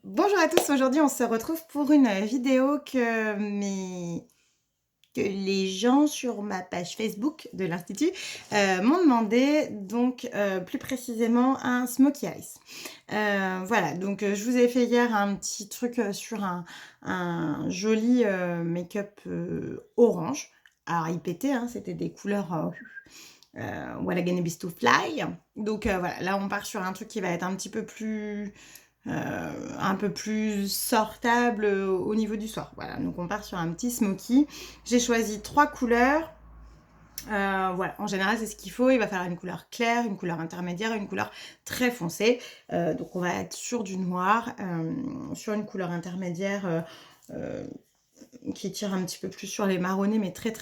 Bonjour à tous, aujourd'hui on se retrouve pour une vidéo que les gens sur ma page Facebook de l'Institut m'ont demandé, donc plus précisément un smokey eyes. Voilà, donc je vous ai fait hier un petit truc sur un joli make-up orange. Alors il pétait, hein, c'était des couleurs What a Gonna Be to Fly. Donc voilà, là on part sur un truc qui va être un peu plus sortable au niveau du soir. Voilà, donc on part sur un petit smoky. J'ai choisi 3 couleurs. Voilà, en général, c'est ce qu'il faut. Il va falloir une couleur claire, une couleur intermédiaire et une couleur très foncée. Donc, on va être sur du noir, sur une couleur intermédiaire euh, qui tire un petit peu plus sur les marronnés, mais très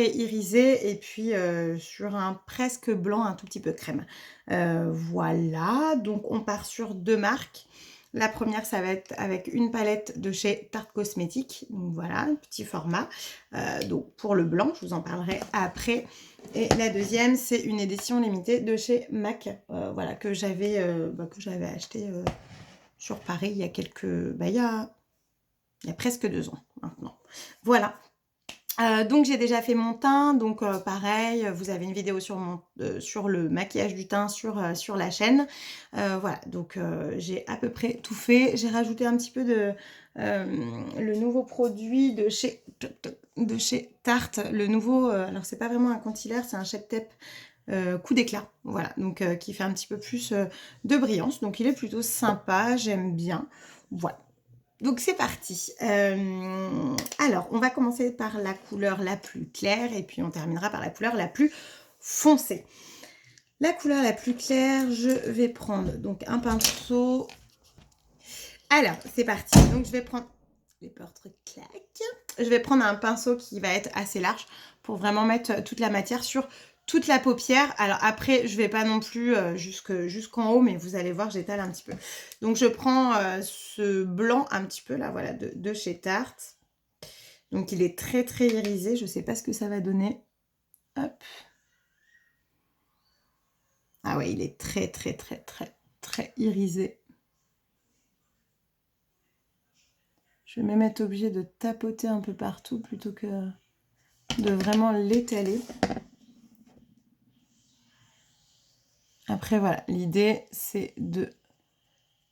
irisé, et puis sur un presque blanc un tout petit peu crème. Voilà, donc on part sur 2 marques. La première, ça va être avec une palette de chez Tarte Cosmétique. Donc voilà, petit format. Donc pour le blanc, je vous en parlerai après. Et la deuxième, c'est une édition limitée de chez MAC. Voilà, que j'avais acheté sur Paris il y a il y a presque 2 ans maintenant. Voilà. Donc j'ai déjà fait mon teint, donc pareil, vous avez une vidéo sur le maquillage du teint sur la chaîne. Voilà, donc j'ai à peu près tout fait. J'ai rajouté un petit peu le nouveau produit de chez Tarte, le nouveau, alors c'est pas vraiment un concealer, c'est un Shape Tape coup d'éclat, voilà, donc qui fait un petit peu plus de brillance, donc il est plutôt sympa, j'aime bien, voilà. Donc c'est parti. Alors, on va commencer par la couleur la plus claire et puis on terminera par la couleur la plus foncée. La couleur la plus claire, je vais prendre donc un pinceau. Alors, c'est parti. Donc je vais prendre les portraits clac. Je vais prendre un pinceau qui va être assez large pour vraiment mettre toute la matière sur toute la paupière. Alors après, je vais pas non plus jusqu'en haut, mais vous allez voir, j'étale un petit peu. Donc je prends ce blanc un petit peu là, voilà, de chez Tarte. Donc il est très irisé. Je sais pas ce que ça va donner. Hop. Ah ouais, il est très irisé. Je vais même être obligée de tapoter un peu partout plutôt que de vraiment l'étaler. Après voilà, l'idée c'est de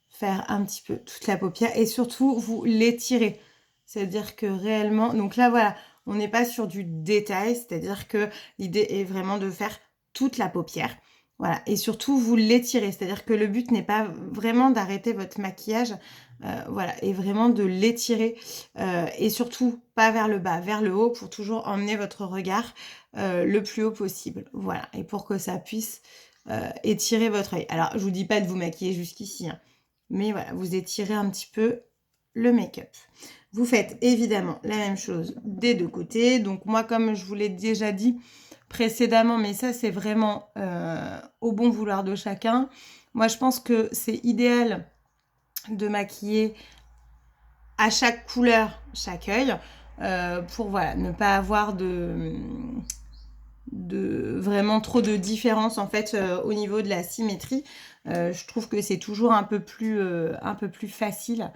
faire un petit peu toute la paupière et surtout vous l'étirez. C'est-à-dire que réellement, donc là voilà, on n'est pas sur du détail, c'est-à-dire que l'idée est vraiment de faire toute la paupière. Voilà, et surtout vous l'étirez, c'est-à-dire que le but n'est pas vraiment d'arrêter votre maquillage, voilà, et vraiment de l'étirer, et surtout pas vers le bas, vers le haut, pour toujours emmener votre regard le plus haut possible. Voilà, et pour que ça puisse étirer votre œil. Alors, je vous dis pas de vous maquiller jusqu'ici, hein, mais voilà, vous étirez un petit peu le make-up. Vous faites évidemment la même chose des deux côtés. Donc moi, comme je vous l'ai déjà dit précédemment, mais ça c'est vraiment au bon vouloir de chacun. Moi, je pense que c'est idéal de maquiller à chaque couleur chaque œil pour voilà, ne pas avoir de vraiment trop de différence en fait au niveau de la symétrie. Je trouve que c'est toujours un peu plus facile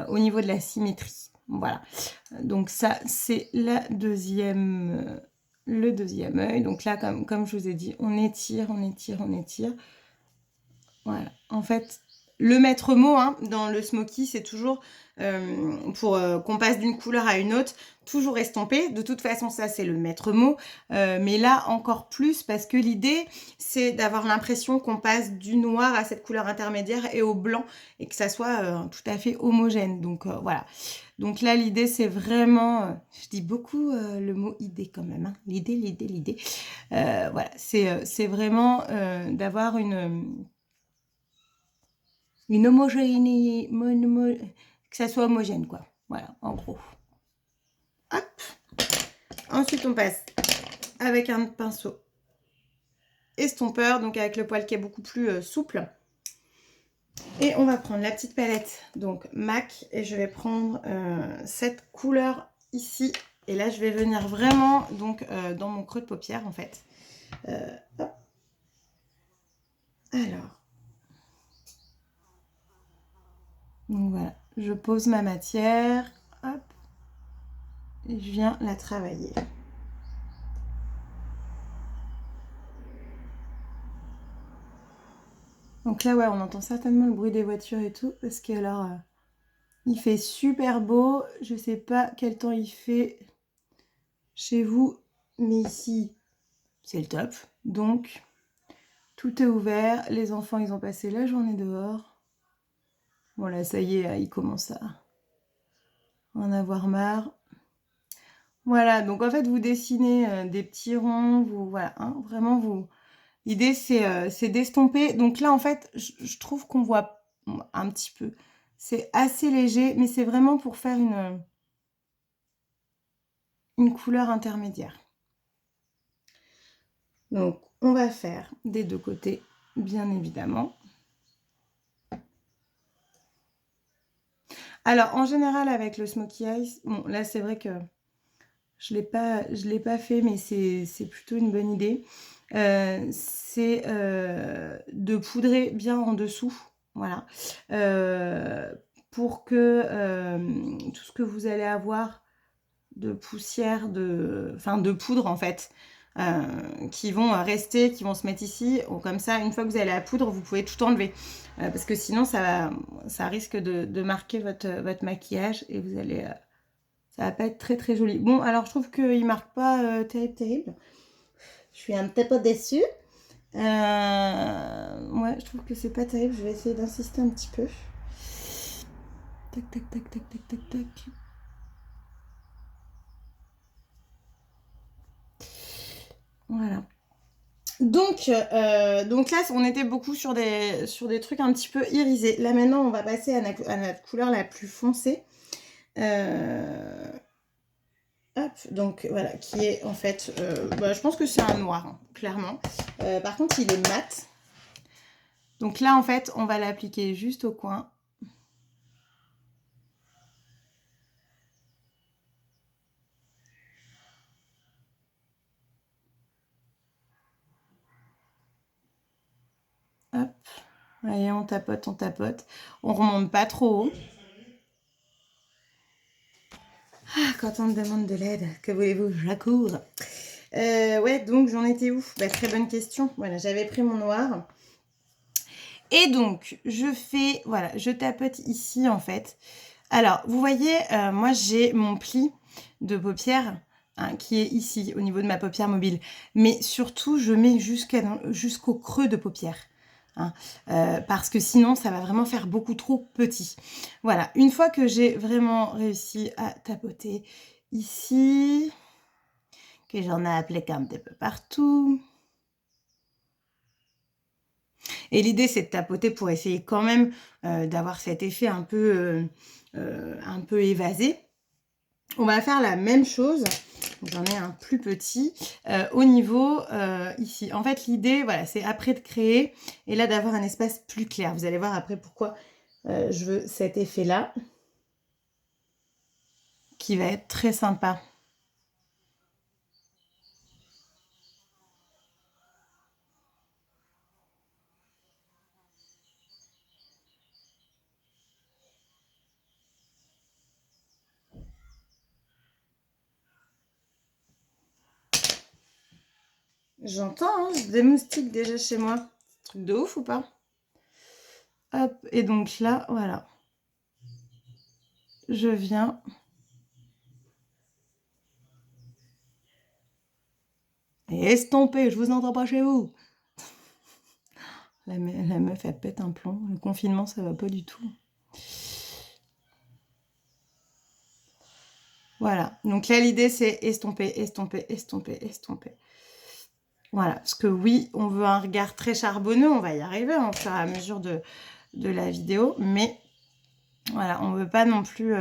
au niveau de la symétrie. Voilà. Donc ça, c'est le deuxième œil. Donc là, comme je vous ai dit, on étire. Voilà. En fait, le maître mot hein, dans le smoky, c'est toujours pour qu'on passe d'une couleur à une autre, toujours estomper. De toute façon, ça, c'est le maître mot. Mais là, encore plus, parce que l'idée, c'est d'avoir l'impression qu'on passe du noir à cette couleur intermédiaire et au blanc, et que ça soit tout à fait homogène. Donc, voilà. Donc là, l'idée, c'est vraiment... je dis beaucoup le mot idée quand même. Hein. L'idée. Voilà, c'est vraiment d'avoir une homogénéité, que ça soit homogène, quoi. Voilà, en gros. Hop. Ensuite, on passe avec un pinceau estompeur, donc avec le poil qui est beaucoup plus souple. Et on va prendre la petite palette, donc MAC, et je vais prendre cette couleur ici. Et là, je vais venir vraiment donc dans mon creux de paupière, en fait. Hop. Alors. Donc voilà, je pose ma matière, hop, et je viens la travailler. Donc là, ouais, on entend certainement le bruit des voitures et tout, parce que alors, il fait super beau. Je sais pas quel temps il fait chez vous, mais ici, c'est le top. Donc, tout est ouvert. Les enfants, ils ont passé la journée dehors. Bon, là, ça y est, ils commencent à en avoir marre. Voilà, donc en fait, vous dessinez des petits ronds, vous, voilà, hein, vraiment, vous... L'idée, c'est d'estomper. Donc là, en fait, je trouve qu'on voit un petit peu. C'est assez léger, mais c'est vraiment pour faire une couleur intermédiaire. Donc, on va faire des deux côtés, bien évidemment. Alors, en général, avec le Smokey Eyes, bon, là, c'est vrai que je l'ai pas fait, mais c'est plutôt une bonne idée. C'est de poudrer bien en dessous, voilà, pour que tout ce que vous allez avoir de poussière, enfin de poudre en fait, qui vont rester, qui vont se mettre ici. Comme ça, une fois que vous avez la poudre, vous pouvez tout enlever. Parce que sinon, ça risque de marquer votre maquillage et vous allez... ça va pas être très très joli. Bon, alors je trouve qu'il marque pas terrible. Je suis un petit peu déçue. Ouais, je trouve que c'est pas terrible. Je vais essayer d'insister un petit peu. Tac, tac, tac, tac, tac, tac, tac. Voilà. Donc là, on était beaucoup sur des trucs un petit peu irisés. Là, maintenant, on va passer à notre couleur la plus foncée. Hop, donc voilà, qui est en fait... je pense que c'est un noir, hein, clairement. Par contre, il est mat. Donc là, en fait, on va l'appliquer juste au coin. Hop. Voyez, on tapote, on tapote. On remonte pas trop haut. Ah, quand on me demande de l'aide, que voulez-vous, j'accours. Ouais, donc j'en étais où? Très bonne question. Voilà, j'avais pris mon noir. Et donc, voilà, je tapote ici, en fait. Alors, vous voyez, moi, j'ai mon pli de paupière, hein, qui est ici, au niveau de ma paupière mobile. Mais surtout, je mets jusqu'au creux de paupière. Hein, parce que sinon, ça va vraiment faire beaucoup trop petit. Voilà, une fois que j'ai vraiment réussi à tapoter ici, que j'en ai appliqué un petit peu partout. Et l'idée, c'est de tapoter pour essayer quand même d'avoir cet effet un peu évasé. On va faire la même chose. J'en ai un plus petit au niveau ici. En fait, l'idée, voilà, c'est après de créer et là d'avoir un espace plus clair. Vous allez voir après pourquoi je veux cet effet-là qui va être très sympa. J'entends hein, des moustiques déjà chez moi. Truc de ouf ou pas? Hop, et donc là, voilà. Je viens... Et estomper, je vous entends pas chez vous. La meuf, elle pète un plomb. Le confinement, ça va pas du tout. Voilà. Donc là, l'idée, c'est estomper, estomper, estomper, estomper. Voilà. Parce que oui, on veut un regard très charbonneux. On va y arriver au fur et à mesure de la vidéo. Mais voilà, on veut pas non plus...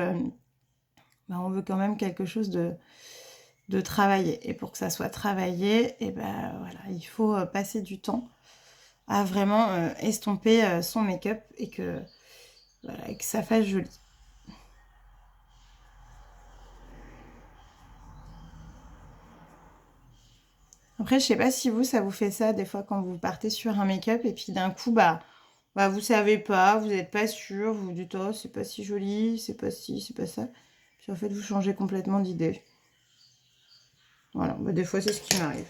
on veut quand même quelque chose de travaillé. Et pour que ça soit travaillé, et voilà, il faut passer du temps à vraiment estomper son make-up et que ça fasse joli. Après, je sais pas si ça vous fait ça des fois quand vous partez sur un make-up et puis d'un coup, Bah, vous savez pas, vous n'êtes pas sûr, vous vous dites: «Oh, c'est pas si joli, c'est pas ci, c'est pas ça». Puis en fait, vous changez complètement d'idée. Voilà, bah, des fois, c'est ce qui m'arrive.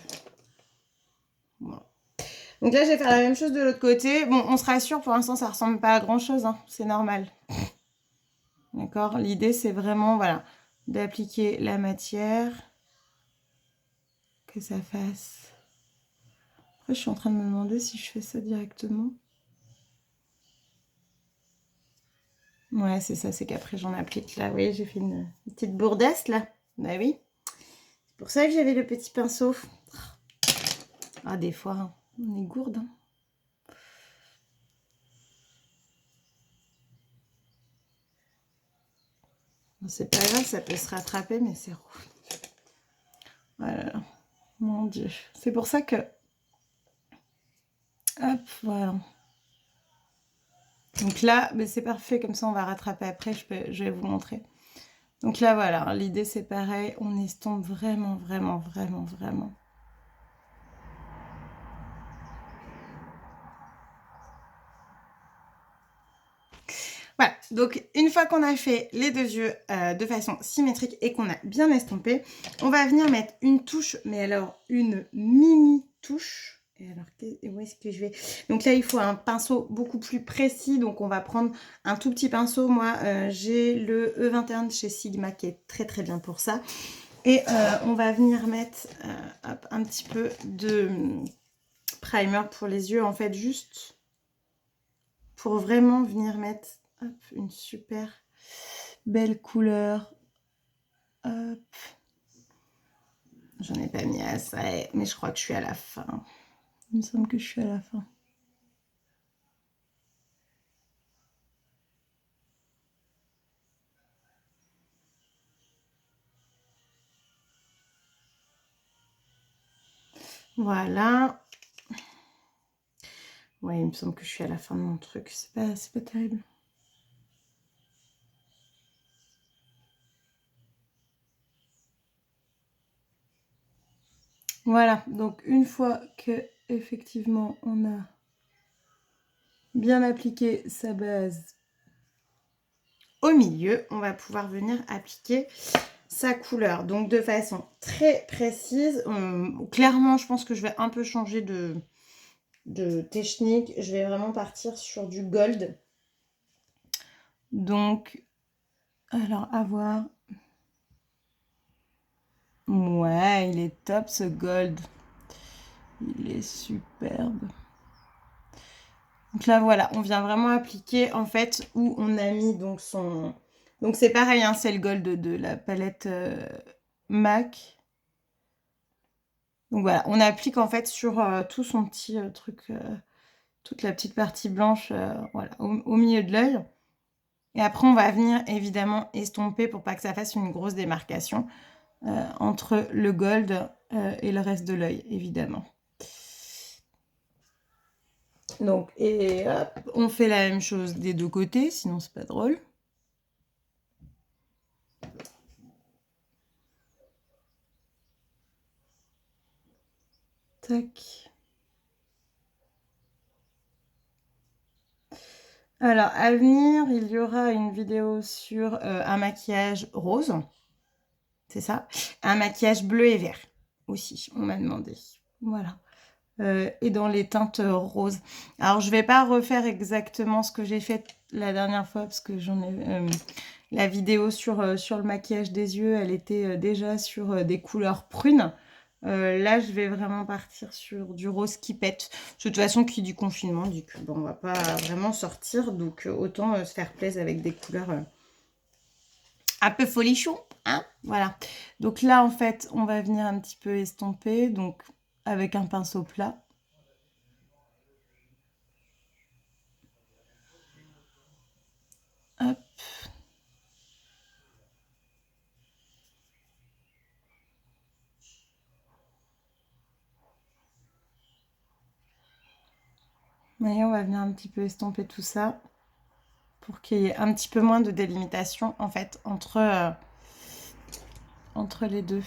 Voilà. Donc là, je vais faire la même chose de l'autre côté. Bon, on se rassure, pour l'instant, ça ressemble pas à grand-chose, hein, c'est normal. D'accord? L'idée, c'est vraiment, voilà, d'appliquer la matière, que ça fasse. Après, je suis en train de me demander si je fais ça directement. Ouais, c'est ça, c'est qu'après, j'en applique là. Vous voyez, j'ai fait une petite bourdasse là. Bah oui. C'est pour ça que j'avais le petit pinceau. Ah, des fois, hein, on est gourde. Hein. Bon, c'est pas grave, ça peut se rattraper, mais c'est rouge. Voilà. Mon Dieu. C'est pour ça que... Hop, voilà. Donc là, mais c'est parfait, comme ça on va rattraper après, je vais vous montrer. Donc là, voilà, l'idée c'est pareil, on estompe vraiment, vraiment, vraiment, vraiment. Voilà, donc une fois qu'on a fait les deux yeux de façon symétrique et qu'on a bien estompé, on va venir mettre une touche, mais alors une mini touche. Et alors, où est-ce que je vais? Donc là, il faut un pinceau beaucoup plus précis, donc on va prendre un tout petit pinceau. Moi, j'ai le E21 de chez Sigma qui est très très bien pour ça. Et on va venir mettre hop, un petit peu de primer pour les yeux, en fait, juste pour vraiment venir mettre hop, une super belle couleur. Hop. J'en ai pas mis assez, mais je crois que je suis à la fin. Il me semble que je suis à la fin. Voilà. Ouais, il me semble que je suis à la fin de mon truc. C'est pas terrible. Voilà, donc une fois que effectivement on a bien appliqué sa base au milieu, on va pouvoir venir appliquer sa couleur. Donc de façon très précise, clairement je pense que je vais un peu changer de technique. Je vais vraiment partir sur du gold. Donc, alors à voir. Ouais, il est top ce gold. Il est superbe. Donc là, voilà, on vient vraiment appliquer, en fait, où on a mis donc son... Donc c'est pareil, hein, c'est le gold de la palette MAC. Donc voilà, on applique en fait sur tout son petit truc, toute la petite partie blanche, voilà, au milieu de l'œil. Et après, on va venir évidemment estomper pour pas que ça fasse une grosse démarcation entre le gold et le reste de l'œil, évidemment. Donc, et hop, on fait la même chose des deux côtés, sinon c'est pas drôle. Tac. Alors, à venir, il y aura une vidéo sur un maquillage rose. C'est ça. Un maquillage bleu et vert aussi, on m'a demandé. Voilà. Et dans les teintes roses. Alors, je vais pas refaire exactement ce que j'ai fait la dernière fois, parce que j'en ai... la vidéo sur le maquillage des yeux, elle était déjà sur des couleurs prunes. Là, je vais vraiment partir sur du rose qui pète. De toute façon, qui dit confinement, dit que bon, on va pas vraiment sortir, donc autant se faire plaisir avec des couleurs un peu folichon, hein, voilà. Donc là, en fait, on va venir un petit peu estomper, donc avec un pinceau plat. Hop. Et on va venir un petit peu estomper tout ça pour qu'il y ait un petit peu moins de délimitation, en fait, entre les deux.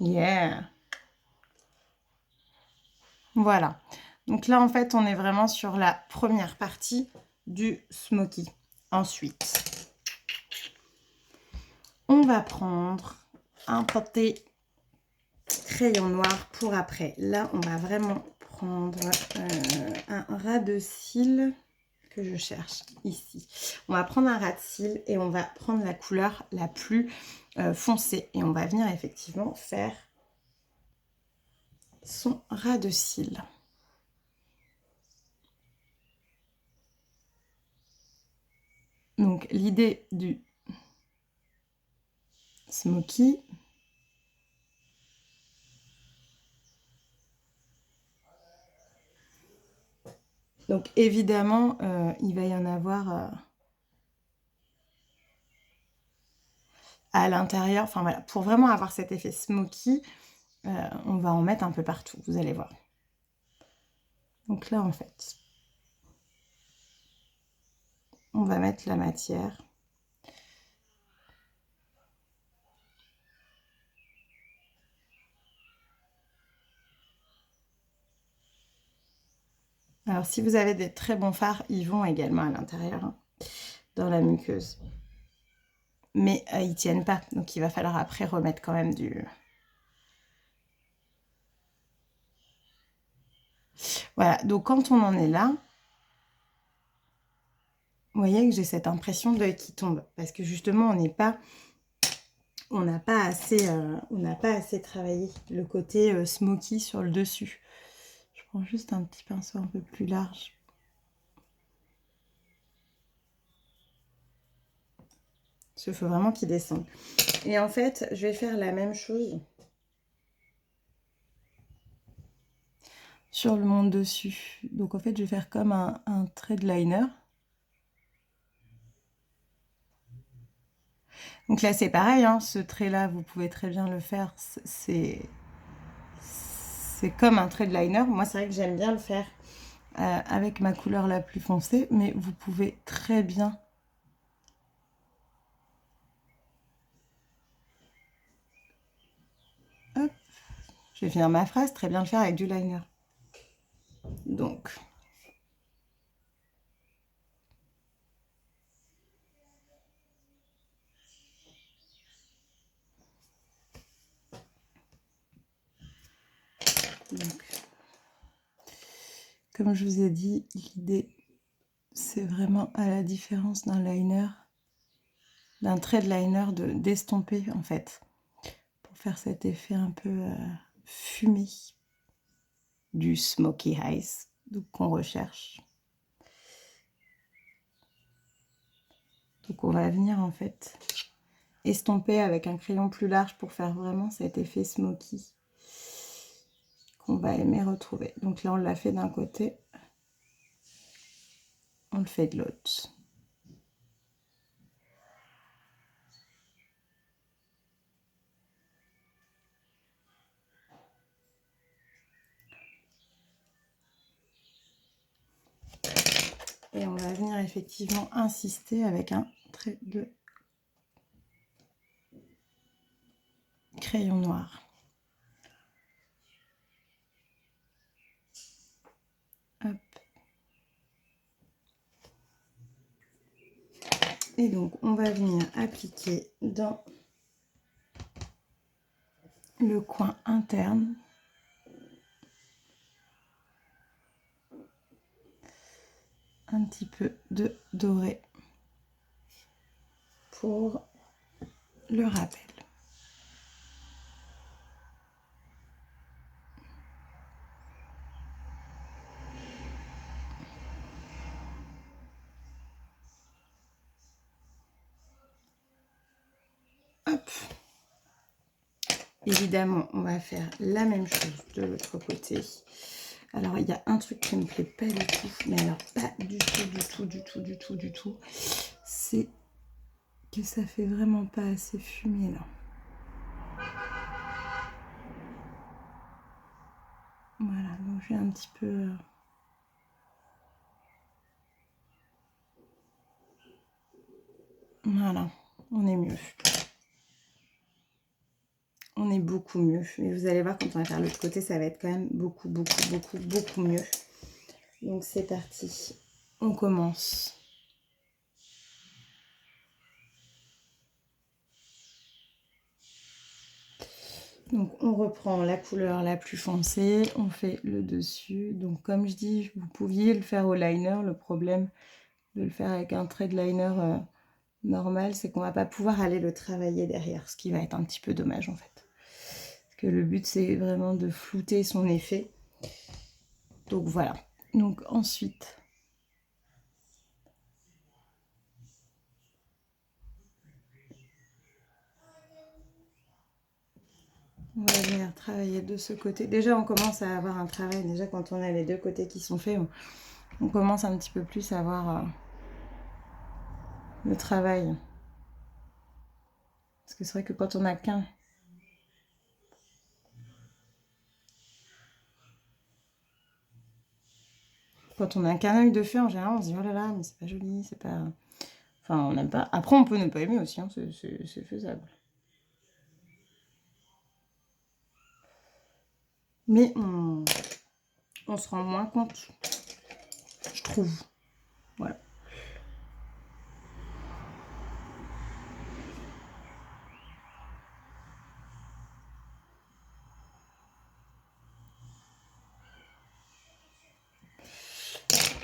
Yeah. Voilà. Donc là, en fait, on est vraiment sur la première partie du smoky. Ensuite, on va prendre un pâté crayon noir pour après. Là, on va vraiment prendre un ras de cils que je cherche ici. On va prendre un ras de cils et on va prendre la couleur la plus foncée. Et on va venir effectivement faire son ras de cils. Donc l'idée du smoky, donc évidemment il va y en avoir à l'intérieur, enfin voilà, pour vraiment avoir cet effet smoky, on va en mettre un peu partout, vous allez voir. Donc là en fait, on va mettre la matière. Alors si vous avez des très bons fards, ils vont également à l'intérieur, hein, dans la muqueuse. Mais ils tiennent pas, donc il va falloir après remettre quand même du... Voilà, donc quand on en est là, vous voyez que j'ai cette impression d'œil qui tombe, parce que justement on n'a pas assez travaillé le côté smoky sur le dessus. Je prends juste un petit pinceau un peu plus large. Parce qu'il faut vraiment qu'il descende. Et en fait, je vais faire la même chose sur le monde dessus. Donc en fait, je vais faire comme un trait de liner. Donc là, c'est pareil, hein, ce trait-là, vous pouvez très bien le faire. C'est comme un trait de liner. Moi, c'est vrai que j'aime bien le faire avec ma couleur la plus foncée, mais vous pouvez très bien... Hop, je vais finir ma phrase, très bien le faire avec du liner. Donc... Donc, comme je vous ai dit, l'idée, c'est vraiment à la différence d'un liner, d'un trait de liner, d'estomper en fait, pour faire cet effet un peu fumé du smoky eyes, donc qu'on recherche. Donc on va venir en fait estomper avec un crayon plus large pour faire vraiment cet effet smoky qu'on va aimer retrouver. Donc là on l'a fait d'un côté, on le fait de l'autre. Et on va venir effectivement insister avec un trait de crayon noir. Hop. Et donc, on va venir appliquer dans le coin interne un petit peu de doré pour le rappel. Hop. Évidemment, on va faire la même chose de l'autre côté. Alors, il y a un truc qui ne me plaît pas du tout, mais alors pas du tout, c'est que ça fait vraiment pas assez fumé là. Voilà, donc j'ai un petit peu... Voilà, on est mieux. On est beaucoup mieux. Mais vous allez voir, quand on va faire l'autre côté, ça va être quand même beaucoup mieux. Donc c'est parti. On commence. Donc on reprend la couleur la plus foncée, on fait le dessus. Donc comme je dis, vous pouviez le faire au liner. Le problème de le faire avec un trait de liner normal, c'est qu'on va pas pouvoir aller le travailler derrière, ce qui va être un petit peu dommage en fait. Parce que le but, c'est vraiment de flouter son effet. Donc voilà. Donc ensuite... on va venir travailler de ce côté. Déjà, on commence à avoir un travail. Déjà, quand on a les deux côtés qui sont faits, on commence un petit peu plus à avoir le travail. Parce que c'est vrai que quand on n'a qu'un... Quand on a qu'un œil de fait, en général, on se dit « Oh là là, mais c'est pas joli, c'est pas... » Enfin, on n'aime pas. Après, on peut ne pas aimer aussi, hein, c'est faisable. Mais on se rend moins compte, je trouve. Voilà.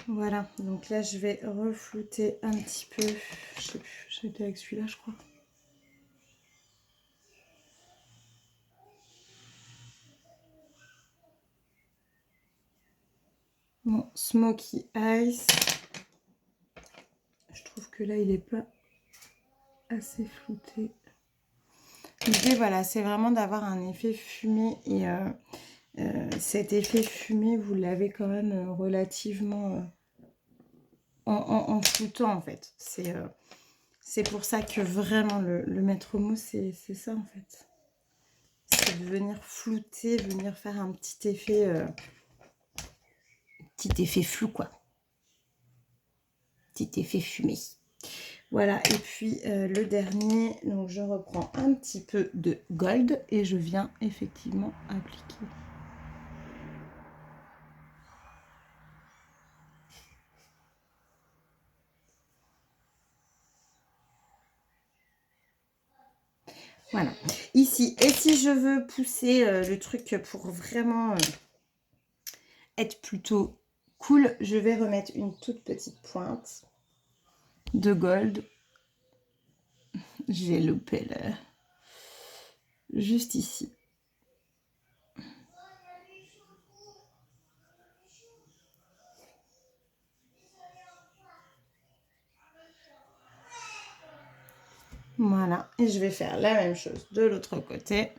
Voilà, donc là je vais reflouter un petit peu. Je sais plus, j'étais avec celui-là, je crois. Mon Smoky Eyes. Je trouve que là il est pas assez flouté. L'idée, voilà, c'est vraiment d'avoir un effet fumé et cet effet fumé, vous l'avez quand même relativement en floutant en fait. C'est pour ça que vraiment le maître mot, c'est ça en fait. C'est de venir flouter, venir faire un petit effet flou quoi. Petit effet fumé. Voilà, et puis le dernier, donc je reprends un petit peu de gold et je viens effectivement appliquer. Voilà, ici. Et si je veux pousser le truc pour vraiment être plutôt cool, je vais remettre une toute petite pointe de gold. J'ai loupé le... juste ici. Voilà, et je vais faire la même chose de l'autre côté.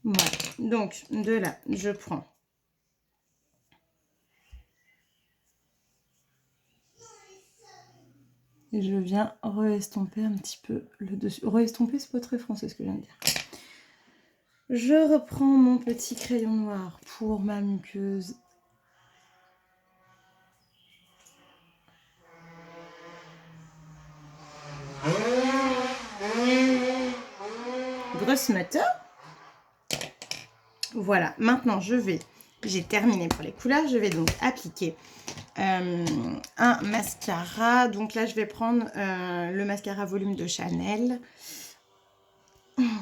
Voilà, donc de là, je prends et je viens re-estomper un petit peu le dessus. Re-estomper, c'est pas très français ce que je viens de dire. Je reprends mon petit crayon noir pour ma muqueuse. Grosse moto. Voilà, maintenant j'ai terminé pour les couleurs, je vais donc appliquer un mascara. Donc là, je vais prendre le mascara volume de Chanel,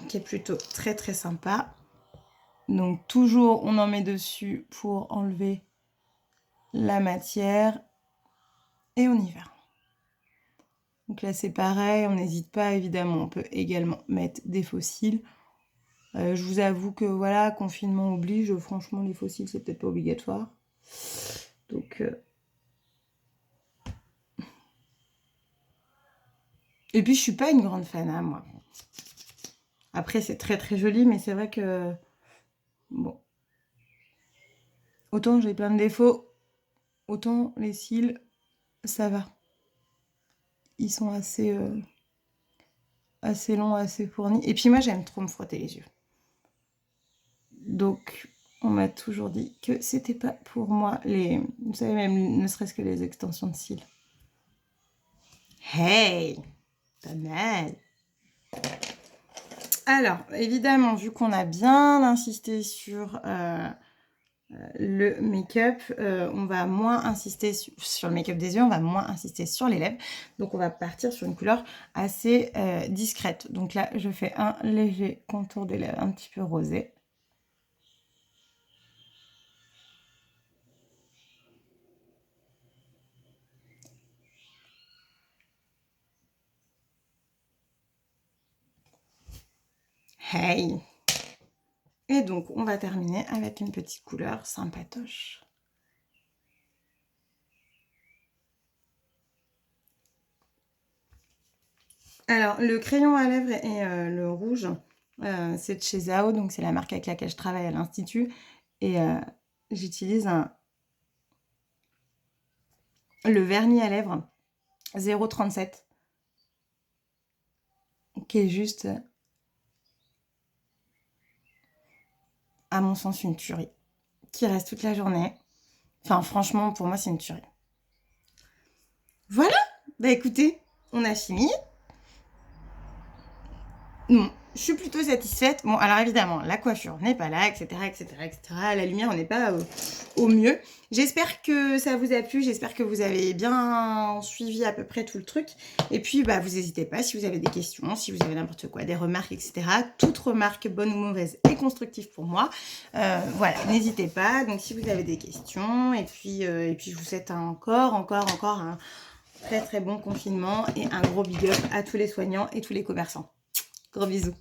qui est plutôt très très sympa. Donc toujours, on en met dessus pour enlever la matière et on y va. Donc là, c'est pareil, on n'hésite pas, évidemment, on peut également mettre des faux cils. Je vous avoue que voilà, confinement oblige, franchement, les faux cils, c'est peut-être pas obligatoire. Donc... Et puis, je suis pas une grande fan, hein, moi. Après, c'est très très joli, mais c'est vrai que... Bon. Autant j'ai plein de défauts, autant les cils, ça va. Ils sont assez longs, assez fournis. Et puis moi, j'aime trop me frotter les yeux. Donc, On m'a toujours dit que c'était pas pour moi vous savez, même ne serait-ce que les extensions de cils. Hey, pas mal. Alors, évidemment, vu qu'on a bien insisté sur le make-up, on va moins insister sur le make-up des yeux, on va moins insister sur les lèvres. Donc, on va partir sur une couleur assez discrète. Donc là, je fais un léger contour des lèvres un petit peu rosé. Hey! Et donc, on va terminer avec une petite couleur sympatoche. Alors, le crayon à lèvres et le rouge, c'est de chez Zao, donc c'est la marque avec laquelle je travaille à l'Institut. Et j'utilise le vernis à lèvres 0,37, qui est juste, à mon sens, une tuerie, qui reste toute la journée. Enfin, franchement, pour moi, c'est une tuerie. Voilà! Bah écoutez, on a fini. Bon, je suis plutôt satisfaite. Bon, alors évidemment, la coiffure n'est pas là, etc., etc., etc. La lumière, on n'est pas au mieux. J'espère que ça vous a plu. J'espère que vous avez bien suivi à peu près tout le truc. Et puis, bah, vous n'hésitez pas si vous avez des questions, si vous avez n'importe quoi, des remarques, etc. Toute remarque, bonne ou mauvaise, est constructive pour moi. Voilà, n'hésitez pas. Donc, si vous avez des questions, et puis je vous souhaite encore un très très bon confinement et un gros big up à tous les soignants et tous les commerçants. Gros bisous.